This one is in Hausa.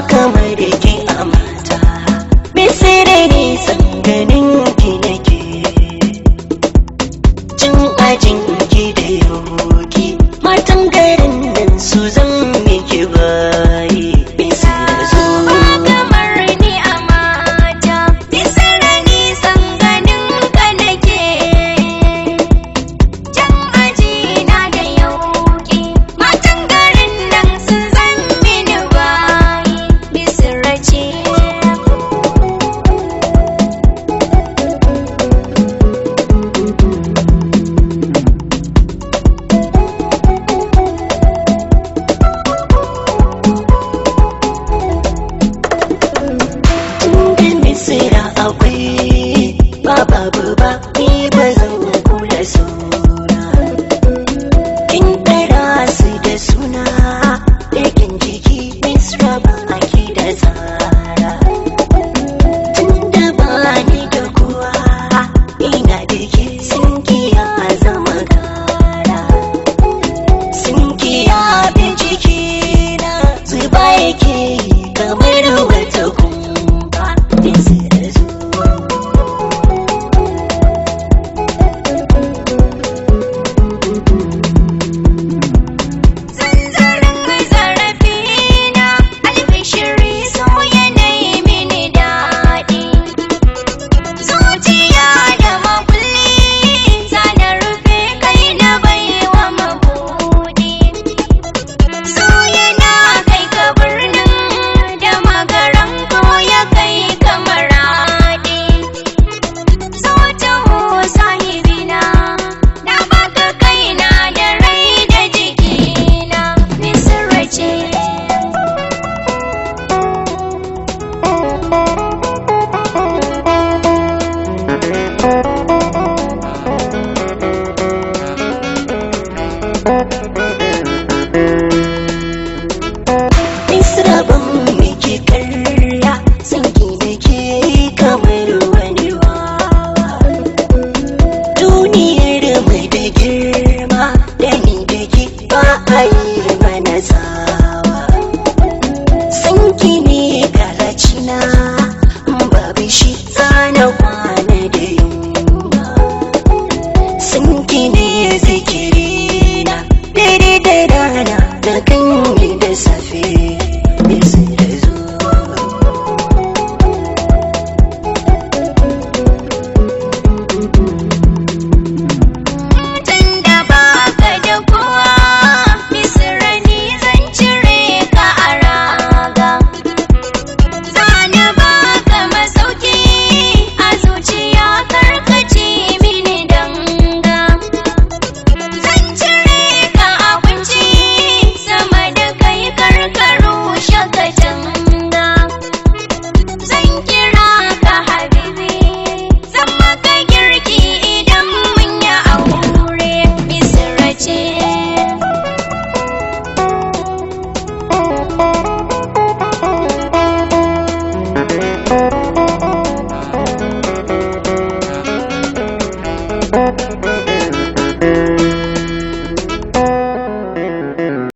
kamar ki a mata, misira ne sanganin ki nake, cin ajin ki da yoki, matan garin nan su zan miki bayi, misira zo. Babu ba ni ba zan kula suna, kin tara su da suna yakin jiki misra ba ki da tsara, tunda ba ni da kowa ina da ke sun kiya zama gara, sun kiya bin jiki na zuba yake